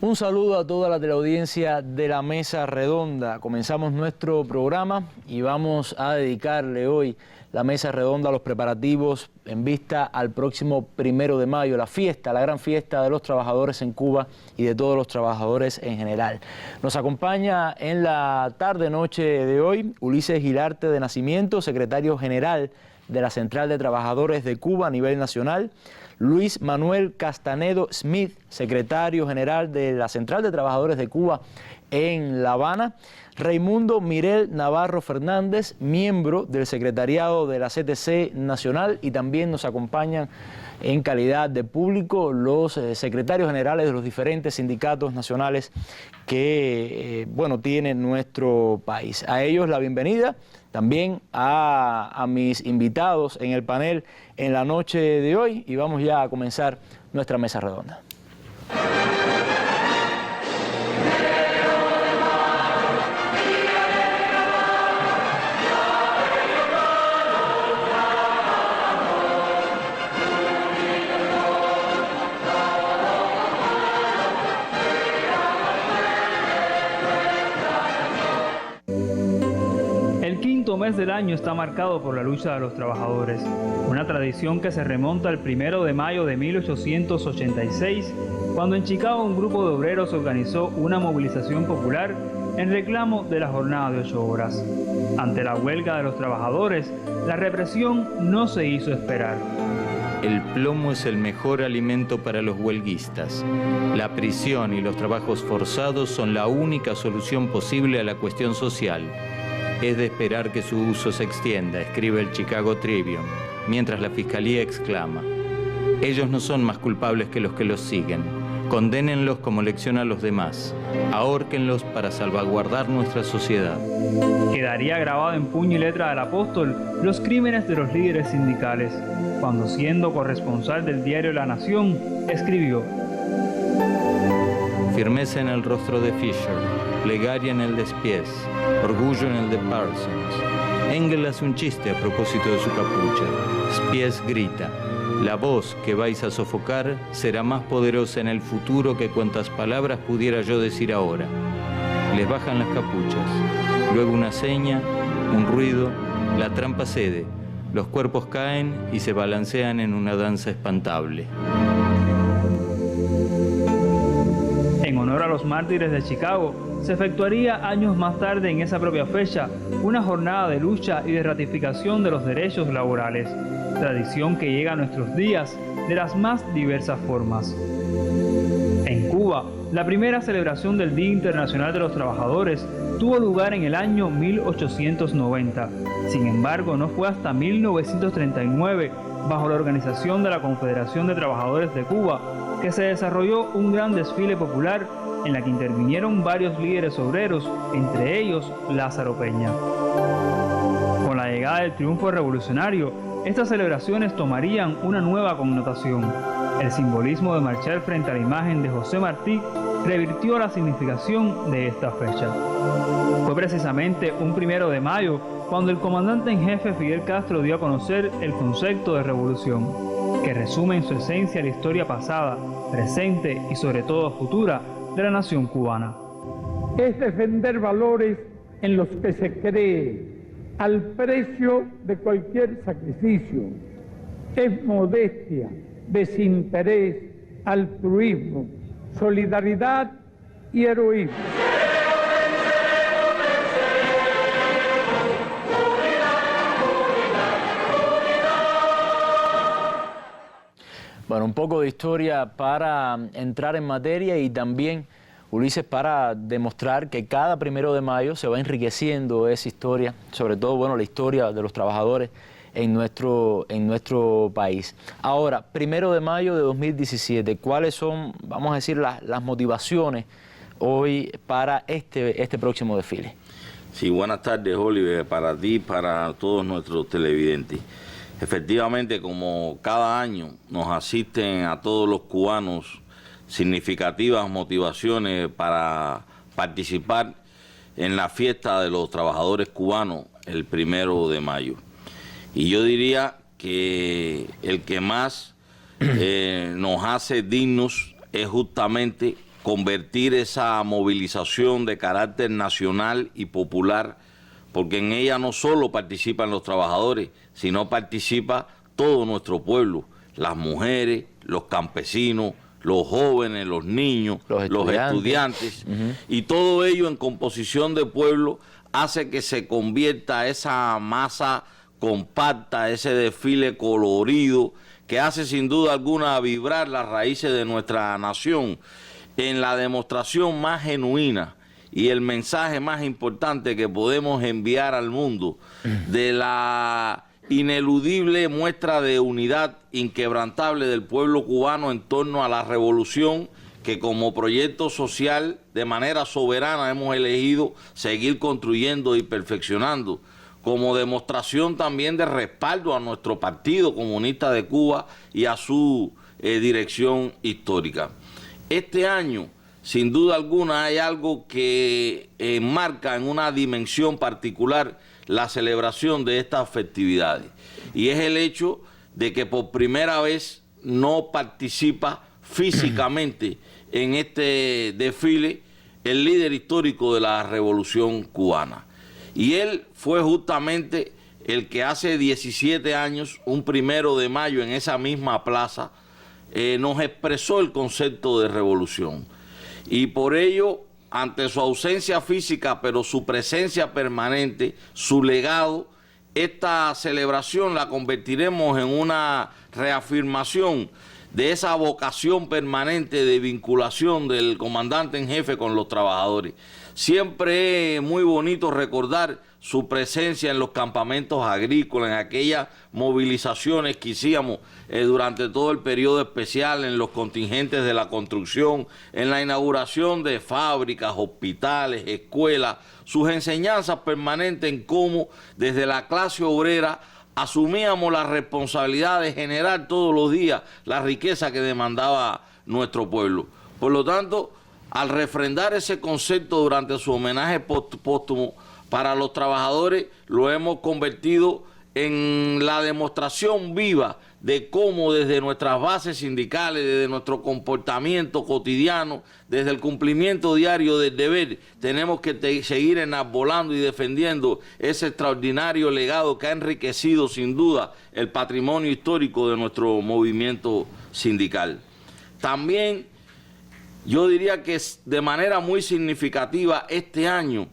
Un saludo a toda la teleaudiencia de la Mesa Redonda. Comenzamos nuestro programa y vamos a dedicarle hoy la Mesa Redonda a los preparativos en vista al próximo 1 de mayo, la fiesta, la gran fiesta de los trabajadores en Cuba y de todos los trabajadores en general. Nos acompaña en la tarde-noche de hoy Ulises Gilarte de Nacimiento, secretario general de la Central de Trabajadores de Cuba a nivel nacional, Luis Manuel Castanedo Smith, secretario general de la Central de Trabajadores de Cuba en La Habana, Raimundo Mirel Navarro Fernández, miembro del secretariado de la CTC Nacional, y también nos acompañan en calidad de público los secretarios generales de los diferentes sindicatos nacionales que tiene nuestro país. A ellos la bienvenida, también a mis invitados en el panel en la noche de hoy, y vamos ya a comenzar nuestra mesa redonda. Mes del año está marcado por la lucha de los trabajadores, una tradición que se remonta al 1 de mayo de 1886, cuando en Chicago un grupo de obreros organizó una movilización popular en reclamo de la jornada de 8 horas. Ante la huelga de los trabajadores, la represión no se hizo esperar. El plomo es el mejor alimento para los huelguistas. La prisión y los trabajos forzados son la única solución posible a la cuestión social. Es de esperar que su uso se extienda, escribe el Chicago Tribune, mientras la Fiscalía exclama: ellos no son más culpables que los que los siguen. Condénenlos como lección a los demás. Ahórquenlos para salvaguardar nuestra sociedad. Quedaría grabado en puño y letra del apóstol los crímenes de los líderes sindicales, cuando, siendo corresponsal del diario La Nación, escribió: firmeza en el rostro de Fisher, plegaria en el de Spies, orgullo en el de Parsons. Engel hace un chiste a propósito de su capucha. Spies grita: la voz que vais a sofocar será más poderosa en el futuro que cuantas palabras pudiera yo decir ahora. Les bajan las capuchas. Luego una seña, un ruido, la trampa cede, los cuerpos caen y se balancean en una danza espantable. En honor a los mártires de Chicago, se efectuaría años más tarde en esa propia fecha una jornada de lucha y de ratificación de los derechos laborales, tradición que llega a nuestros días de las más diversas formas. En Cuba, la primera celebración del Día Internacional de los Trabajadores tuvo lugar en el año 1890. Sin embargo, no fue hasta 1939, bajo la organización de la Confederación de Trabajadores de Cuba, que se desarrolló un gran desfile popular en la que intervinieron varios líderes obreros, entre ellos Lázaro Peña. Con la llegada del triunfo revolucionario, estas celebraciones tomarían una nueva connotación. El simbolismo de marchar frente a la imagen de José Martí revirtió la significación de esta fecha. Fue precisamente un 1 de mayo cuando el comandante en jefe Fidel Castro dio a conocer el concepto de revolución, que resume en su esencia la historia pasada, presente y sobre todo futura de la nación cubana. Es defender valores en los que se cree al precio de cualquier sacrificio. Es modestia, desinterés, altruismo, solidaridad y heroísmo. Bueno, un poco de historia para entrar en materia y también, Ulises, para demostrar que cada 1 de mayo se va enriqueciendo esa historia, sobre todo, la historia de los trabajadores en nuestro país. Ahora, 1 de mayo de 2017, ¿cuáles son, vamos a decir, las motivaciones hoy para este próximo desfile? Sí, buenas tardes, Oliver, para ti, para todos nuestros televidentes. Efectivamente, como cada año nos asisten a todos los cubanos significativas motivaciones para participar en la fiesta de los trabajadores cubanos el 1 de mayo. Y yo diría que el que más nos hace dignos es justamente convertir esa movilización de carácter nacional y popular, porque en ella no solo participan los trabajadores, sino participa todo nuestro pueblo, las mujeres, los campesinos, los jóvenes, los niños, los estudiantes, y todo ello en composición de pueblo hace que se convierta esa masa compacta, ese desfile colorido, que hace sin duda alguna vibrar las raíces de nuestra nación en la demostración más genuina y el mensaje más importante que podemos enviar al mundo de la ineludible muestra de unidad inquebrantable del pueblo cubano en torno a la revolución que como proyecto social de manera soberana hemos elegido seguir construyendo y perfeccionando, como demostración también de respaldo a nuestro Partido Comunista de Cuba y a su dirección histórica. Este año, sin duda alguna, hay algo que enmarca en una dimensión particular la celebración de estas festividades, y es el hecho de que por primera vez no participa físicamente en este desfile el líder histórico de la Revolución Cubana. Y él fue justamente el que hace 17 años, un 1 de mayo, en esa misma plaza, nos expresó el concepto de revolución. Y por ello, ante su ausencia física, pero su presencia permanente, su legado, esta celebración la convertiremos en una reafirmación de esa vocación permanente de vinculación del comandante en jefe con los trabajadores. Siempre es muy bonito recordar su presencia en los campamentos agrícolas, en aquellas movilizaciones que hicimos durante todo el periodo especial, en los contingentes de la construcción, en la inauguración de fábricas, hospitales, escuelas, sus enseñanzas permanentes en cómo desde la clase obrera asumíamos la responsabilidad de generar todos los días la riqueza que demandaba nuestro pueblo. Por lo tanto, al refrendar ese concepto durante su homenaje póstumo para los trabajadores, lo hemos convertido en la demostración viva de cómo desde nuestras bases sindicales, desde nuestro comportamiento cotidiano, desde el cumplimiento diario del deber, tenemos que seguir enarbolando y defendiendo ese extraordinario legado que ha enriquecido sin duda el patrimonio histórico de nuestro movimiento sindical. También yo diría que de manera muy significativa este año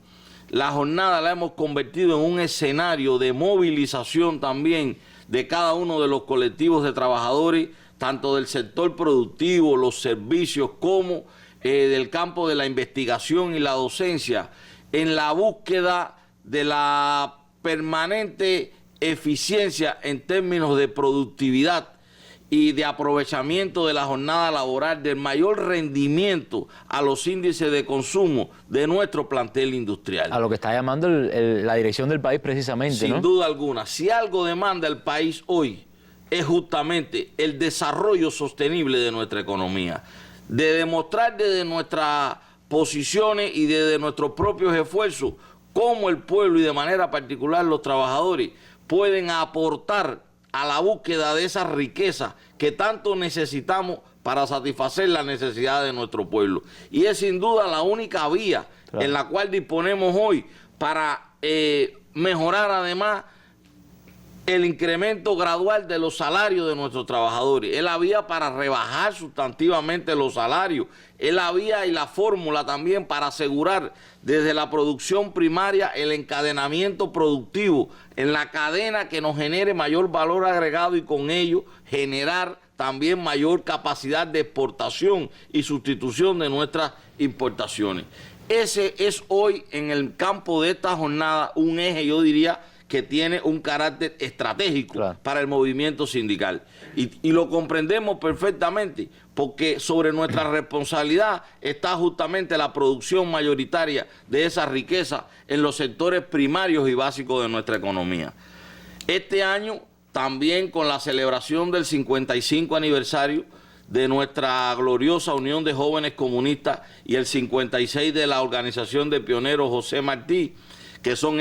la jornada la hemos convertido en un escenario de movilización también de cada uno de los colectivos de trabajadores, tanto del sector productivo, los servicios, como del campo de la investigación y la docencia, en la búsqueda de la permanente eficiencia en términos de productividad y de aprovechamiento de la jornada laboral, del mayor rendimiento a los índices de consumo de nuestro plantel industrial. A lo que está llamando la dirección del país precisamente, ¿no? Sin duda alguna. Si algo demanda el país hoy es justamente el desarrollo sostenible de nuestra economía, de demostrar desde nuestras posiciones y desde nuestros propios esfuerzos cómo el pueblo y de manera particular los trabajadores pueden aportar a la búsqueda de esa riqueza que tanto necesitamos para satisfacer las necesidades de nuestro pueblo. Y es sin duda la única vía en la cual disponemos hoy para mejorar además el incremento gradual de los salarios de nuestros trabajadores. Es la vía para rebajar sustantivamente los salarios. Es la vía y la fórmula también para asegurar desde la producción primaria el encadenamiento productivo en la cadena que nos genere mayor valor agregado y con ello generar también mayor capacidad de exportación y sustitución de nuestras importaciones. Ese es hoy en el campo de esta jornada un eje, yo diría, que tiene un carácter estratégico para el movimiento sindical. Y lo comprendemos perfectamente, porque sobre nuestra responsabilidad está justamente la producción mayoritaria de esa riqueza en los sectores primarios y básicos de nuestra economía. Este año, también con la celebración del 55 aniversario de nuestra gloriosa Unión de Jóvenes Comunistas y el 56 de la Organización de Pioneros José Martí, que son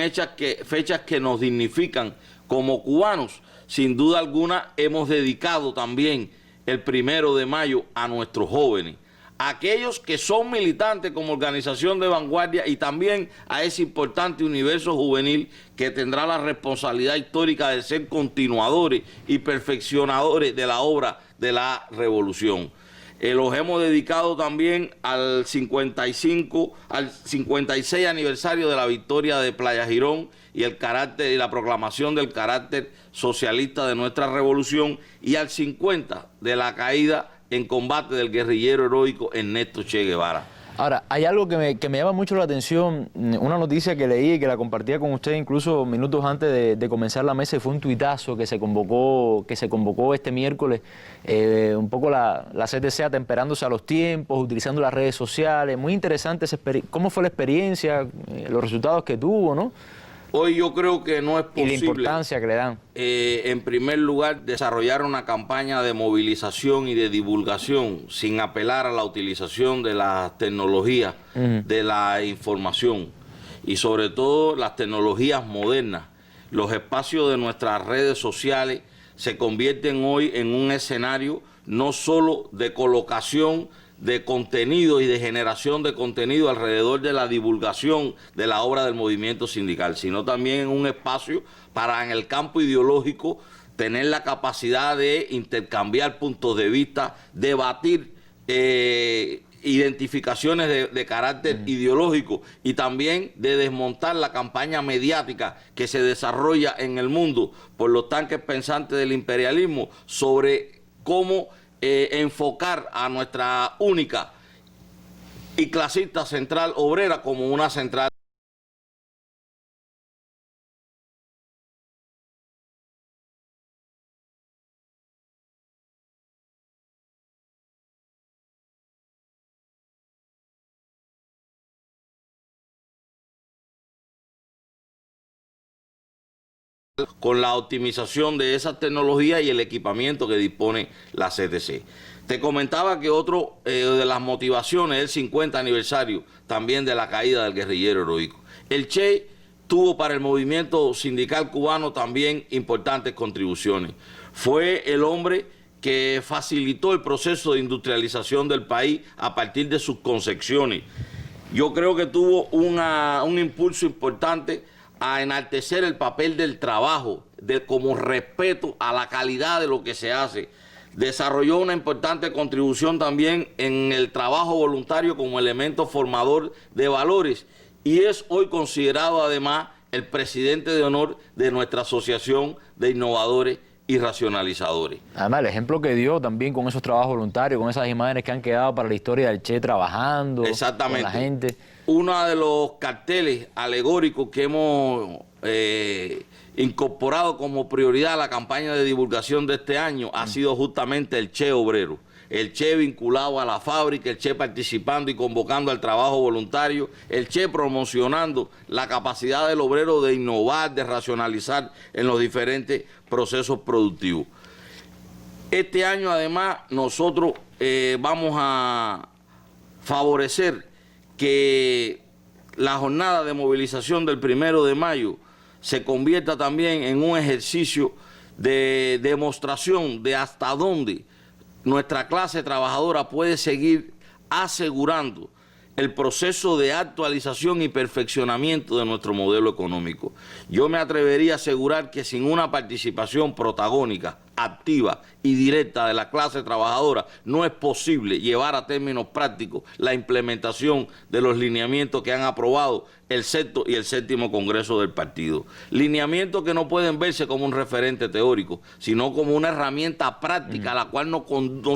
fechas que nos dignifican como cubanos. Sin duda alguna hemos dedicado también el 1 de mayo a nuestros jóvenes, a aquellos que son militantes como organización de vanguardia y también a ese importante universo juvenil que tendrá la responsabilidad histórica de ser continuadores y perfeccionadores de la obra de la revolución. Los hemos dedicado también al 56 aniversario de la victoria de Playa Girón y el carácter y la proclamación del carácter socialista de nuestra revolución, y al 50 de la caída en combate del guerrillero heroico Ernesto Che Guevara. Ahora, hay algo que me llama mucho la atención, una noticia que leí y que la compartía con usted incluso minutos antes de comenzar la mesa, y fue un tuitazo que se convocó este miércoles, un poco la CTC atemperándose a los tiempos, utilizando las redes sociales. Muy interesante cómo fue la experiencia, los resultados que tuvo, ¿no? Hoy yo creo que no es posible, y la importancia que le dan. En primer lugar, desarrollar una campaña de movilización y de divulgación sin apelar a la utilización de las tecnologías de la información, y sobre todo las tecnologías modernas. Los espacios de nuestras redes sociales se convierten hoy en un escenario no solo de colocación de contenido y de generación de contenido alrededor de la divulgación de la obra del movimiento sindical, sino también en un espacio para, en el campo ideológico, tener la capacidad de intercambiar puntos de vista, debatir identificaciones de carácter ideológico, y también de desmontar la campaña mediática que se desarrolla en el mundo por los tanques pensantes del imperialismo sobre cómo enfocar a nuestra única y clasista central obrera como una central con la optimización de esas tecnologías y el equipamiento que dispone la CTC. Te comentaba que otro de las motivaciones es el 50 aniversario también de la caída del guerrillero heroico. El Che tuvo para el movimiento sindical cubano también importantes contribuciones. Fue el hombre que facilitó el proceso de industrialización del país a partir de sus concepciones. Yo creo que tuvo un impulso importante a enaltecer el papel del trabajo, como respeto a la calidad de lo que se hace. Desarrolló una importante contribución también en el trabajo voluntario como elemento formador de valores, y es hoy considerado además el presidente de honor de nuestra Asociación de Innovadores y Racionalizadores. Además, el ejemplo que dio también con esos trabajos voluntarios, con esas imágenes que han quedado para la historia del Che trabajando con la gente. Uno de los carteles alegóricos que hemos incorporado como prioridad a la campaña de divulgación de este año ha sido justamente el Che obrero. El Che vinculado a la fábrica, el Che participando y convocando al trabajo voluntario, el Che promocionando la capacidad del obrero de innovar, de racionalizar en los diferentes procesos productivos. Este año además nosotros vamos a favorecer que la jornada de movilización del 1 de mayo se convierta también en un ejercicio de demostración de hasta dónde nuestra clase trabajadora puede seguir asegurando el proceso de actualización y perfeccionamiento de nuestro modelo económico. Yo me atrevería a asegurar que sin una participación protagónica, activa y directa de la clase trabajadora, no es posible llevar a términos prácticos la implementación de los lineamientos que han aprobado el sexto y el séptimo Congreso del partido. Lineamientos que no pueden verse como un referente teórico, sino como una herramienta práctica a la cual nos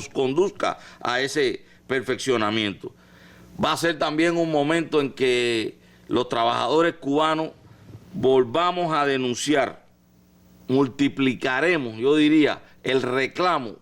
conduzca a ese perfeccionamiento. Va a ser también un momento en que los trabajadores cubanos volvamos a denunciar, multiplicaremos, yo diría, el reclamo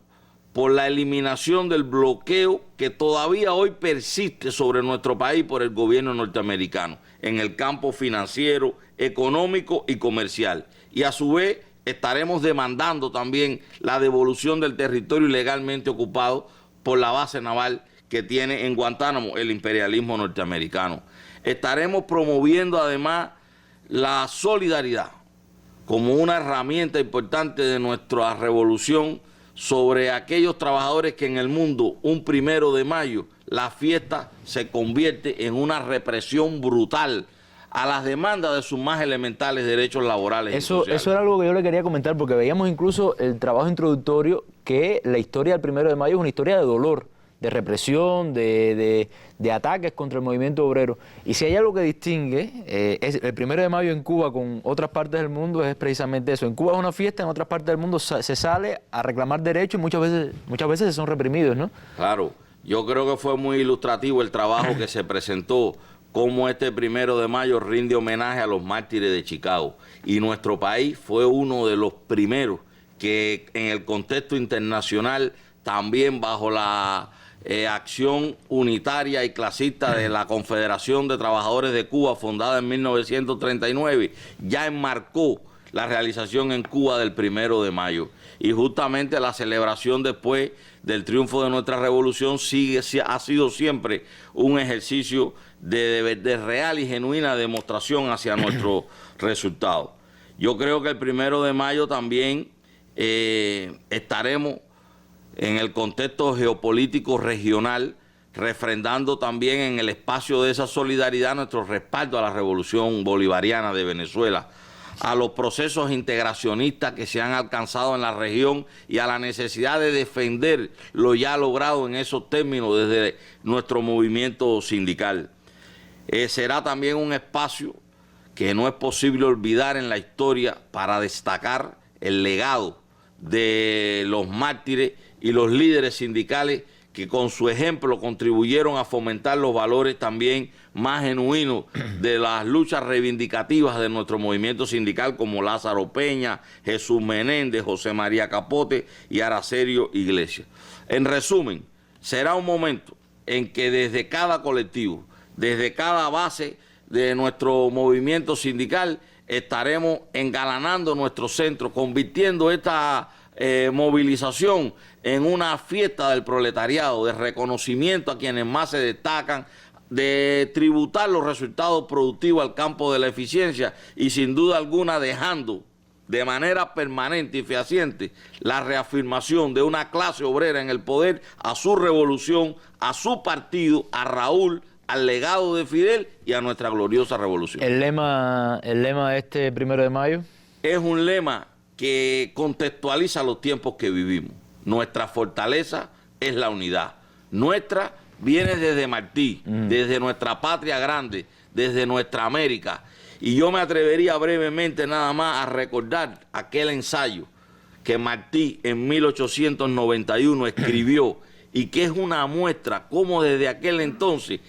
por la eliminación del bloqueo que todavía hoy persiste sobre nuestro país por el gobierno norteamericano en el campo financiero, económico y comercial. Y a su vez estaremos demandando también la devolución del territorio ilegalmente ocupado por la base naval que tiene en Guantánamo el imperialismo norteamericano. Estaremos promoviendo además la solidaridad como una herramienta importante de nuestra revolución sobre aquellos trabajadores que en el mundo, un 1 de mayo, la fiesta se convierte en una represión brutal a las demandas de sus más elementales derechos laborales y sociales. Eso era algo que yo le quería comentar, porque veíamos incluso el trabajo introductorio que la historia del 1 de mayo es una historia de dolor, de represión, de ataques contra el movimiento obrero. Y si hay algo que distingue el 1 de mayo en Cuba con otras partes del mundo, es precisamente eso. En Cuba es una fiesta, en otras partes del mundo se sale a reclamar derechos y muchas veces son reprimidos, ¿no? Claro, yo creo que fue muy ilustrativo el trabajo que se presentó, cómo este 1 de mayo rinde homenaje a los mártires de Chicago. Y nuestro país fue uno de los primeros que en el contexto internacional, también bajo la acción unitaria y clasista de la Confederación de Trabajadores de Cuba, fundada en 1939, ya enmarcó la realización en Cuba del 1 de mayo. Y justamente la celebración después del triunfo de nuestra revolución ha sido siempre un ejercicio de real y genuina demostración hacia nuestros resultados. Yo creo que el 1 de mayo también estaremos en el contexto geopolítico regional, refrendando también en el espacio de esa solidaridad nuestro respaldo a la revolución bolivariana de Venezuela, a los procesos integracionistas que se han alcanzado en la región y a la necesidad de defender lo ya logrado en esos términos desde nuestro movimiento sindical. Será también un espacio que no es posible olvidar en la historia para destacar el legado de los mártires y los líderes sindicales que con su ejemplo contribuyeron a fomentar los valores también más genuinos de las luchas reivindicativas de nuestro movimiento sindical, como Lázaro Peña, Jesús Menéndez, José María Capote y Aracerio Iglesias. En resumen, será un momento en que desde cada colectivo, desde cada base de nuestro movimiento sindical, estaremos engalanando nuestro centro, convirtiendo esta movilización en una fiesta del proletariado, de reconocimiento a quienes más se destacan, de tributar los resultados productivos al campo de la eficiencia y sin duda alguna dejando de manera permanente y fehaciente la reafirmación de una clase obrera en el poder, a su revolución, a su partido, a Raúl, al legado de Fidel y a nuestra gloriosa revolución. ¿El lema de este 1 de mayo? Es un lema que contextualiza los tiempos que vivimos. Nuestra fortaleza es la unidad. Nuestra viene desde Martí, desde nuestra patria grande, desde nuestra América. Y yo me atrevería brevemente nada más a recordar aquel ensayo que Martí en 1891 escribió y que es una muestra cómo desde aquel entonces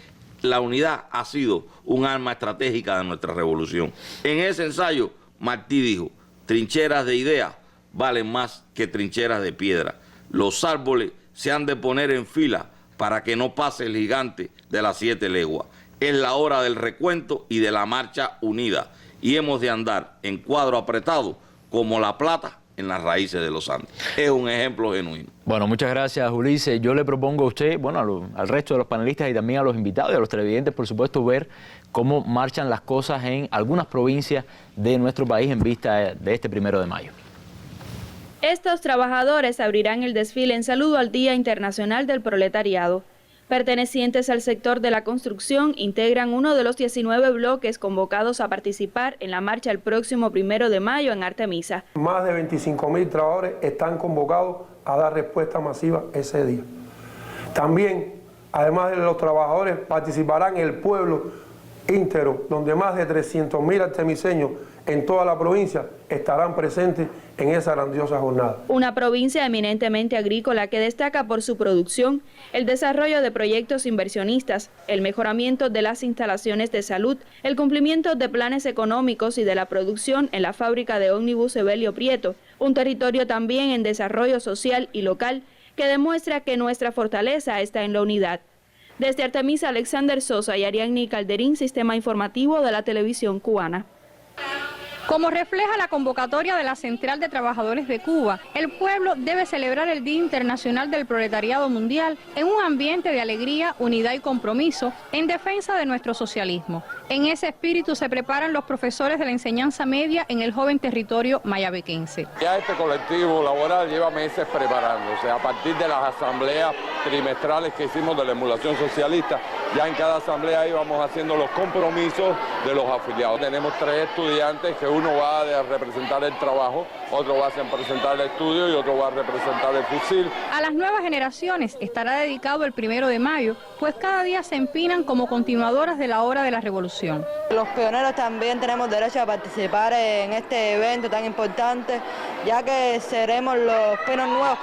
la unidad ha sido un arma estratégica de nuestra revolución. En ese ensayo, Martí dijo: trincheras de ideas valen más que trincheras de piedra. Los árboles se han de poner en fila para que no pase el gigante de las 7 leguas. Es la hora del recuento y de la marcha unida. Y hemos de andar en cuadro apretado como la plata en las raíces de los Andes. Es un ejemplo genuino. Bueno, muchas gracias, Ulises. Yo le propongo a usted, bueno, al resto de los panelistas y también a los invitados y a los televidentes, por supuesto, ver cómo marchan las cosas en algunas provincias de nuestro país en vista de este 1 de mayo. Estos trabajadores abrirán el desfile en saludo al Día Internacional del Proletariado. Pertenecientes al sector de la construcción, integran uno de los 19 bloques convocados a participar en la marcha el próximo 1 de mayo en Artemisa. Más de 25.000 trabajadores están convocados a dar respuesta masiva ese día. También, además de los trabajadores, participarán el pueblo íntegro, donde más de 300.000 artemiseños en toda la provincia estarán presentes en esa grandiosa jornada. Una provincia eminentemente agrícola que destaca por su producción, el desarrollo de proyectos inversionistas, el mejoramiento de las instalaciones de salud, el cumplimiento de planes económicos y de la producción en la fábrica de ómnibus Evelio Prieto, un territorio también en desarrollo social y local que demuestra que nuestra fortaleza está en la unidad. Desde Artemisa, Alexander Sosa y Ariadne Calderín, Sistema Informativo de la Televisión Cubana. Como refleja la convocatoria de la Central de Trabajadores de Cuba, el pueblo debe celebrar el Día Internacional del Proletariado Mundial en un ambiente de alegría, unidad y compromiso en defensa de nuestro socialismo. En ese espíritu se preparan los profesores de la enseñanza media en el joven territorio mayabequense. Ya este colectivo laboral lleva meses preparándose. A partir de las asambleas trimestrales que hicimos de la emulación socialista, ya en cada asamblea íbamos haciendo los compromisos de los afiliados. Tenemos 3 estudiantes, que uno va a representar el trabajo, otro va a representar el estudio y otro va a representar el fusil. A las nuevas generaciones estará dedicado el 1 de mayo, pues cada día se empinan como continuadoras de la hora de la revolución. Los pioneros también tenemos derecho a participar en este evento tan importante, ya que seremos los penos nuevos,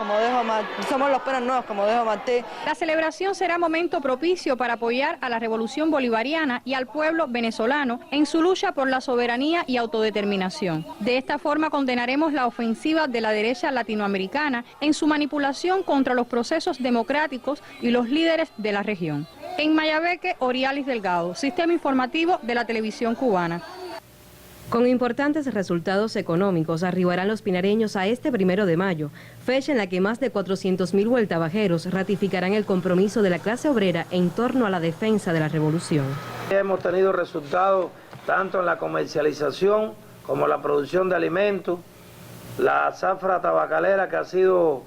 somos los penos nuevos, como dijo Martí. La celebración será momento propicio para apoyar a la revolución bolivariana y al pueblo venezolano en su lucha por la soberanía y autodeterminación. De esta forma condenaremos la ofensiva de la derecha latinoamericana en su manipulación contra los procesos democráticos y los líderes de la región. En Mayabeque, Orialis Delgado, Sistema Informativo de la Televisión Cubana. Con importantes resultados económicos arribarán los pinareños a este 1 de mayo, fecha en la que más de 400.000 vueltabajeros ratificarán el compromiso de la clase obrera en torno a la defensa de la revolución. Hemos tenido resultados tanto en la comercialización como la producción de alimentos, la zafra tabacalera, que ha sido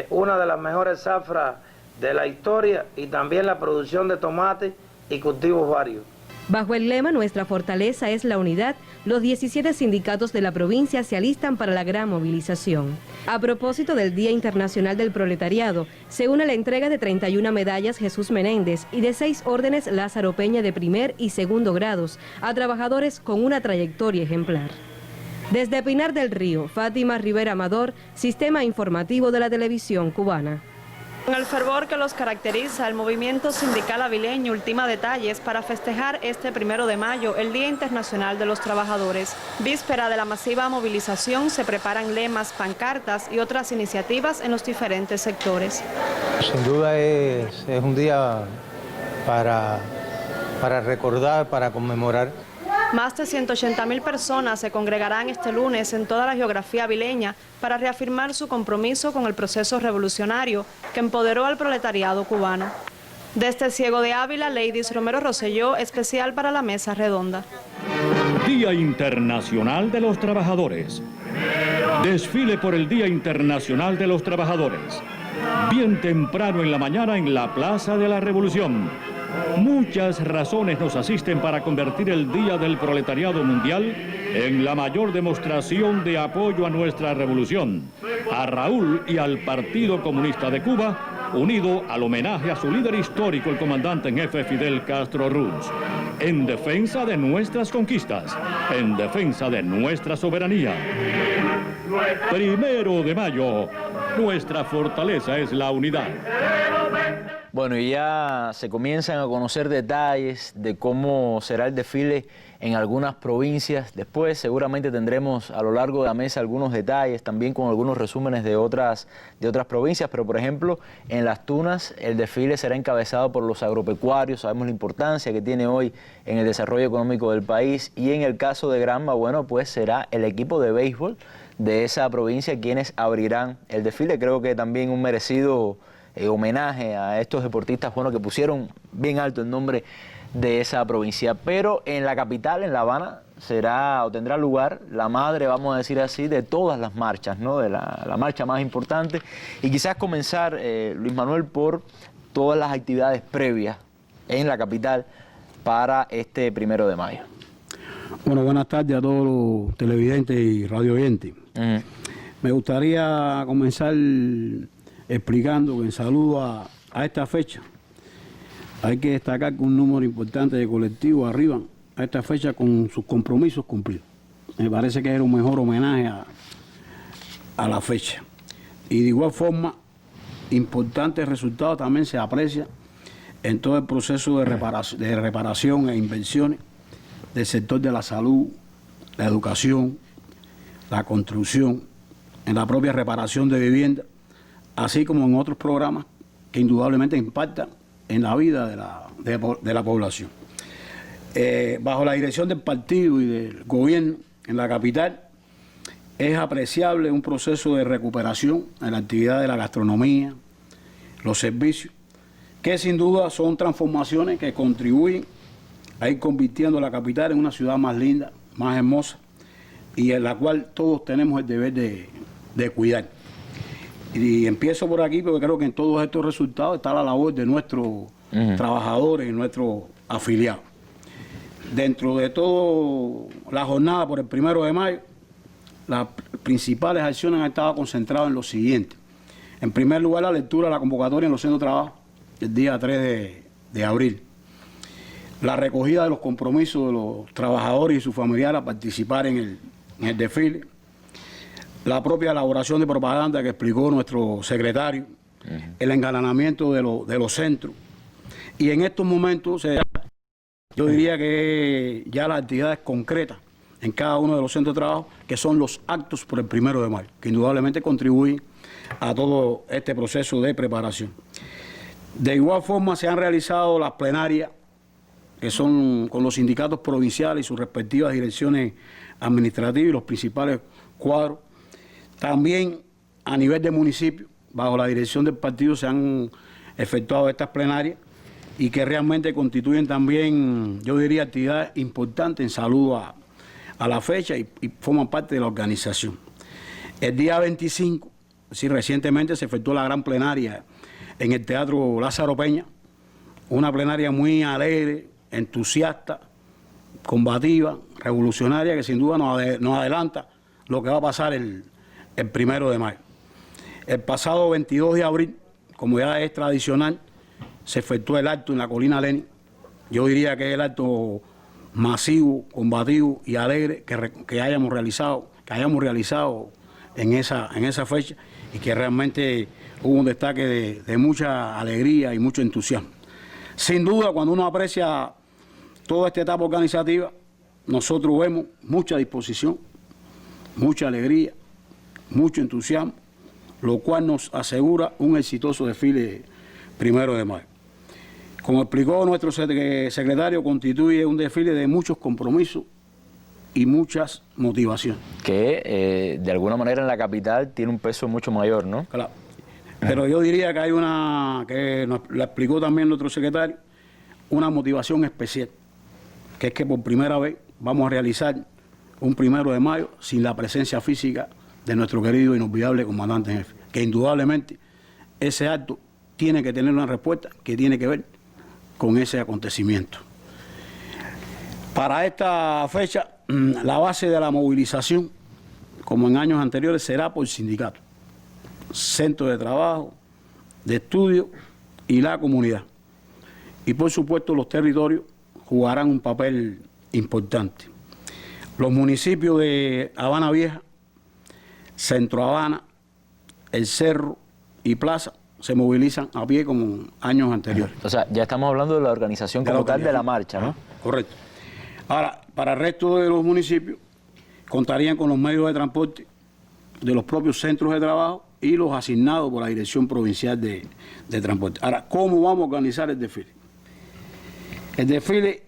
una de las mejores zafras de la historia, y también la producción de tomate y cultivos varios. Bajo el lema "Nuestra fortaleza es la unidad", los 17 sindicatos de la provincia se alistan para la gran movilización. A propósito del Día Internacional del Proletariado, se une la entrega de 31 medallas Jesús Menéndez y de 6 órdenes Lázaro Peña de primer y segundo grados a trabajadores con una trayectoria ejemplar. Desde Pinar del Río, Fátima Rivera Amador, Sistema Informativo de la Televisión Cubana. Con el fervor que los caracteriza, el movimiento sindical avileño ultima detalles para festejar este 1 de mayo, el Día Internacional de los Trabajadores. Víspera de la masiva movilización, se preparan lemas, pancartas y otras iniciativas en los diferentes sectores. Sin duda es un día para recordar, para conmemorar. Más de 180.000 personas se congregarán este lunes en toda la geografía avileña para reafirmar su compromiso con el proceso revolucionario que empoderó al proletariado cubano. Desde Ciego de Ávila, Leidis Romero Rosselló, especial para la Mesa Redonda. Día Internacional de los Trabajadores. Desfile por el Día Internacional de los Trabajadores. Bien temprano en la mañana en la Plaza de la Revolución. Muchas razones nos asisten para convertir el Día del Proletariado Mundial en la mayor demostración de apoyo a nuestra revolución, a Raúl y al Partido Comunista de Cuba, unido al homenaje a su líder histórico, el comandante en jefe Fidel Castro Ruz, en defensa de nuestras conquistas, en defensa de nuestra soberanía. 1 de mayo, nuestra fortaleza es la unidad. Bueno, y ya se comienzan a conocer detalles de cómo será el desfile en algunas provincias. Después seguramente tendremos a lo largo de la mesa algunos detalles, también con algunos resúmenes de otras provincias. Pero, por ejemplo, en Las Tunas el desfile será encabezado por los agropecuarios. Sabemos la importancia que tiene hoy en el desarrollo económico del país. Y en el caso de Granma, bueno, pues será el equipo de béisbol de esa provincia quienes abrirán el desfile. Creo que también un merecido homenaje a estos deportistas, bueno, que pusieron bien alto el nombre de esa provincia. Pero en la capital, en La Habana, será o tendrá lugar la madre, vamos a decir así, de todas las marchas, ¿no? De la marcha más importante. Y quizás comenzar, Luis Manuel, por todas las actividades previas en la capital para este 1 de mayo. Bueno, buenas tardes a todos los televidentes y radioyentes. Me gustaría comenzar explicando que en saludo a esta fecha hay que destacar que un número importante de colectivos arriban a esta fecha con sus compromisos cumplidos. Me parece que era un mejor homenaje a la fecha. Y de igual forma, importantes resultados también se aprecia en todo el proceso de reparación e inversiones del sector de la salud, la educación, la construcción, en la propia reparación de viviendas, así como en otros programas que indudablemente impactan en la vida de la población. Bajo la dirección del partido y del gobierno en la capital, es apreciable un proceso de recuperación en la actividad de la gastronomía, los servicios, que sin duda son transformaciones que contribuyen a ir convirtiendo la capital en una ciudad más linda, más hermosa, y en la cual todos tenemos el deber de cuidar. Y empiezo por aquí porque creo que en todos estos resultados está la labor de nuestros trabajadores y nuestros afiliados. Dentro de toda la jornada por el 1 de mayo, las principales acciones han estado concentradas en lo siguiente. En primer lugar, la lectura de la convocatoria en los centros de trabajo el día 3 de abril. La recogida de los compromisos de los trabajadores y sus familiares a participar en el desfile. La propia elaboración de propaganda que explicó nuestro secretario. El engalanamiento de los centros. Y en estos momentos, yo diría que ya las actividades concretas en cada uno de los centros de trabajo, que son los actos por el 1 de mayo, que indudablemente contribuyen a todo este proceso de preparación. De igual forma se han realizado las plenarias, que son con los sindicatos provinciales y sus respectivas direcciones administrativas y los principales cuadros. También a nivel de municipio, bajo la dirección del partido, se han efectuado estas plenarias y que realmente constituyen también, yo diría, actividades importantes en saludo a la fecha y forman parte de la organización. El día 25, sí, recientemente se efectuó la gran plenaria en el Teatro Lázaro Peña, una plenaria muy alegre, entusiasta, combativa, revolucionaria, que sin duda nos adelanta lo que va a pasar el 1 de mayo. El pasado 22 de abril, como ya es tradicional, se efectuó el acto en la Colina Lenin. Yo diría que es el acto masivo, combativo y alegre que hayamos realizado en esa fecha, y que realmente hubo un destaque de mucha alegría y mucho entusiasmo. Sin duda, cuando uno aprecia toda esta etapa organizativa, nosotros vemos mucha disposición, mucha alegría, mucho entusiasmo, lo cual nos asegura un exitoso desfile 1 de mayo. Como explicó nuestro secretario, constituye un desfile de muchos compromisos y muchas motivaciones. Que de alguna manera en la capital tiene un peso mucho mayor, ¿no? Claro. Pero yo diría que hay una, que nos la explicó también nuestro secretario, una motivación especial, que es que por primera vez vamos a realizar un 1 de mayo sin la presencia física de nuestro querido e inolvidable comandante en jefe, que indudablemente ese acto tiene que tener una respuesta que tiene que ver con ese acontecimiento. Para esta fecha, la base de la movilización, como en años anteriores, será por sindicato, centro de trabajo, de estudio y la comunidad. Y por supuesto los territorios jugarán un papel importante. Los municipios de Habana Vieja, Centro Habana, El Cerro y Plaza se movilizan a pie como en años anteriores. O sea, ya estamos hablando de la organización como tal de la marcha, ¿no? Correcto. Ahora, para el resto de los municipios, contarían con los medios de transporte de los propios centros de trabajo y los asignados por la Dirección Provincial de Transporte. Ahora, ¿cómo vamos a organizar el desfile? El desfile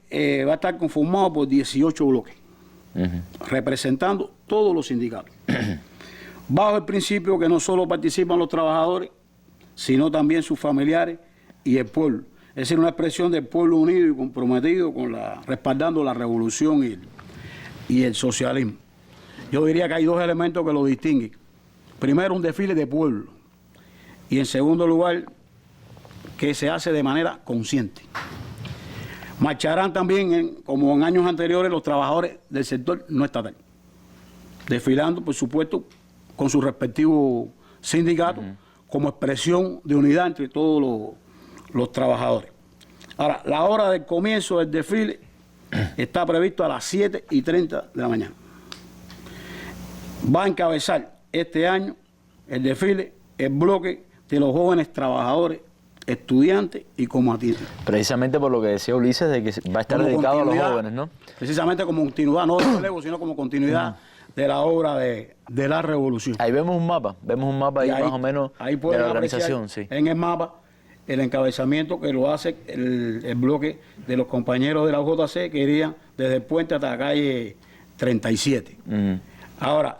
va a estar conformado por 18 bloques, representando todos los sindicatos. Bajo el principio que no solo participan los trabajadores, sino también sus familiares y el pueblo. Es decir, una expresión del pueblo unido y comprometido respaldando la revolución y el socialismo. Yo diría que hay dos elementos que lo distinguen. Primero, un desfile de pueblo. Y en segundo lugar, que se hace de manera consciente. Marcharán también, como en años anteriores, los trabajadores del sector no estatal, desfilando, por supuesto, con sus respectivos sindicatos, como expresión de unidad entre todos los trabajadores. Ahora, la hora del comienzo del desfile está previsto a las 7:30 de la mañana. Va a encabezar este año el desfile el bloque de los jóvenes trabajadores, estudiantes y combatientes. Precisamente por lo que decía Ulises, de que va a estar dedicado a los jóvenes, ¿no? Precisamente como continuidad, no de relevo, sino como continuidad de la obra de la revolución. Ahí vemos un mapa ahí más o menos de la organización. Sí. En el mapa el encabezamiento que lo hace el bloque de los compañeros de la UJC que irían desde el puente hasta la calle 37. Ahora,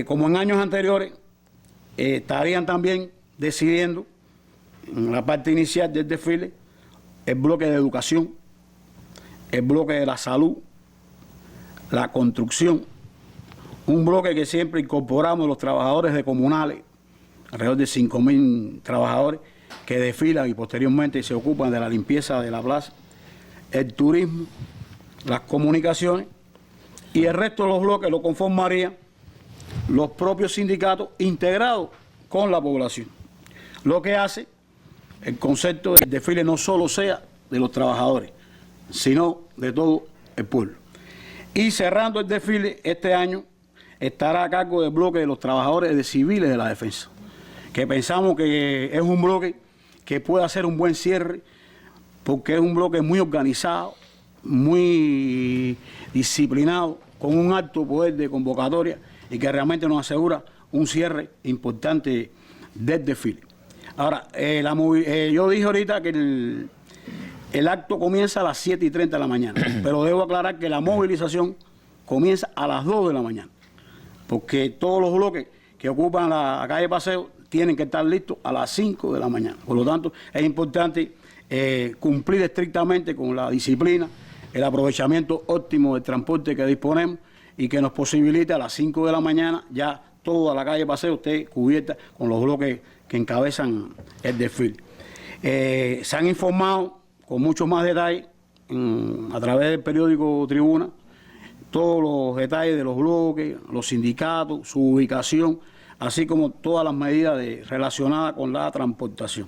como en años anteriores, estarían también decidiendo en la parte inicial del desfile el bloque de educación, el bloque de la salud, la construcción, un bloque que siempre incorporamos los trabajadores de comunales, alrededor de 5.000 trabajadores que desfilan y posteriormente se ocupan de la limpieza de la plaza, el turismo, las comunicaciones, y el resto de los bloques lo conformarían los propios sindicatos integrados con la población. Lo que hace el concepto del desfile no solo sea de los trabajadores, sino de todo el pueblo. Y cerrando el desfile, este año estará a cargo del bloque de los trabajadores de civiles de la defensa, que pensamos que es un bloque que puede hacer un buen cierre, porque es un bloque muy organizado, muy disciplinado, con un alto poder de convocatoria y que realmente nos asegura un cierre importante del desfile. Ahora, yo dije ahorita que el acto comienza a las 7:30 de la mañana, pero debo aclarar que la movilización comienza a las 2 de la mañana, porque todos los bloques que ocupan la calle Paseo tienen que estar listos a las 5 de la mañana. Por lo tanto, es importante cumplir estrictamente con la disciplina, el aprovechamiento óptimo del transporte que disponemos y que nos posibilite a las 5 de la mañana ya toda la calle Paseo esté cubierta con los bloques que encabezan el desfile. Se han informado con muchos más detalles a través del periódico Tribuna, todos los detalles de los bloques, los sindicatos, su ubicación, así como todas las medidas relacionadas con la transportación.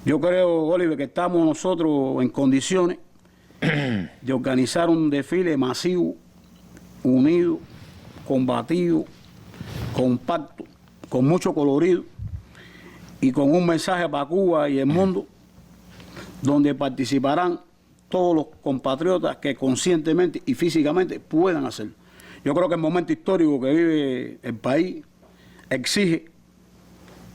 Yo creo, Oliver, que estamos nosotros en condiciones de organizar un desfile masivo, unido, combativo, compacto, con mucho colorido y con un mensaje para Cuba y el mundo, donde participarán todos los compatriotas que conscientemente y físicamente puedan hacerlo. Yo creo que el momento histórico que vive el país exige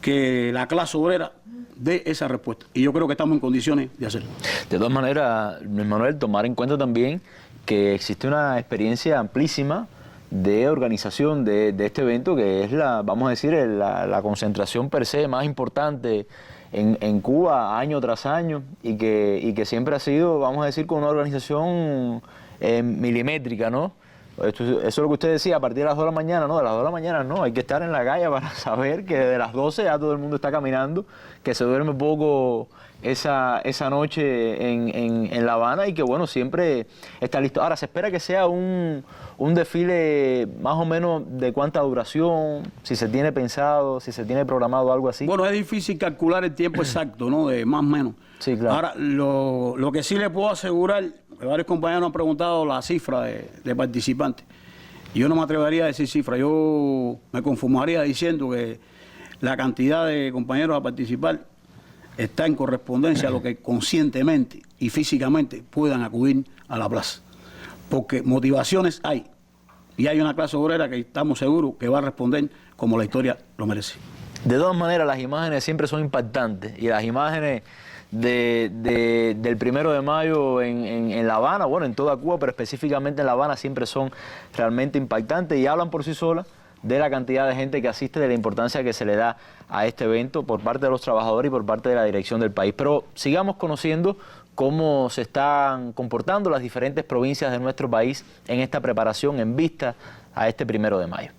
que la clase obrera dé esa respuesta. Y yo creo que estamos en condiciones de hacerlo. De todas maneras, Luis Manuel, tomar en cuenta también que existe una experiencia amplísima de organización de este evento, que es vamos a decir, la concentración per se más importante en Cuba año tras año y que siempre ha sido, vamos a decir, con una organización milimétrica, ¿no? Eso es lo que usted decía, a partir de las 2 de la mañana, no, de las 2 de la mañana no, hay que estar en la calle para saber que de las 12 ya todo el mundo está caminando, que se duerme poco esa noche en La Habana y que bueno, siempre está listo. Ahora, se espera que sea un desfile más o menos de cuánta duración, si se tiene pensado, si se tiene programado algo así. Bueno, es difícil calcular el tiempo exacto, ¿no? De más o menos. Sí, claro. Ahora, lo que sí le puedo asegurar, que varios compañeros me han preguntado la cifra de participantes. Yo no me atrevería a decir cifra, yo me conformaría diciendo que la cantidad de compañeros a participar está en correspondencia a lo que conscientemente y físicamente puedan acudir a la plaza. Porque motivaciones hay, y hay una clase obrera que estamos seguros que va a responder como la historia lo merece. De todas maneras, las imágenes siempre son impactantes, y las imágenes del 1 de mayo en La Habana, bueno, en toda Cuba, pero específicamente en La Habana, siempre son realmente impactantes y hablan por sí solas de la cantidad de gente que asiste, de la importancia que se le da a este evento por parte de los trabajadores y por parte de la dirección del país. Pero sigamos conociendo cómo se están comportando las diferentes provincias de nuestro país en esta preparación en vista a este 1 de mayo.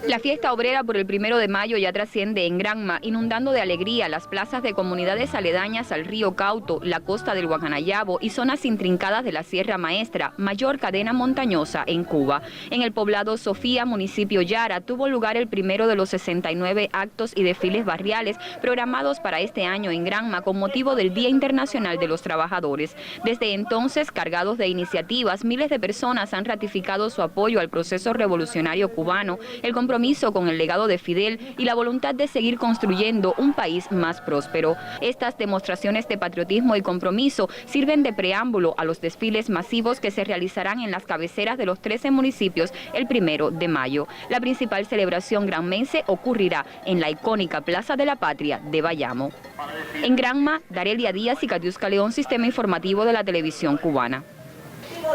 La fiesta obrera por el 1 de mayo ya trasciende en Granma, inundando de alegría las plazas de comunidades aledañas al río Cauto, la costa del Guacanayabo y zonas intrincadas de la Sierra Maestra, mayor cadena montañosa en Cuba. En el poblado Sofía, municipio Yara, tuvo lugar el primero de los 69 actos y desfiles barriales programados para este año en Granma con motivo del Día Internacional de los Trabajadores. Desde entonces, cargados de iniciativas, miles de personas han ratificado su apoyo al proceso revolucionario cubano, el compromiso con el legado de Fidel y la voluntad de seguir construyendo un país más próspero. Estas demostraciones de patriotismo y compromiso sirven de preámbulo a los desfiles masivos que se realizarán en las cabeceras de los 13 municipios el 1 de mayo. La principal celebración granmense ocurrirá en la icónica Plaza de la Patria de Bayamo. En Granma, Darelia Díaz y Catiusca León, Sistema Informativo de la Televisión Cubana.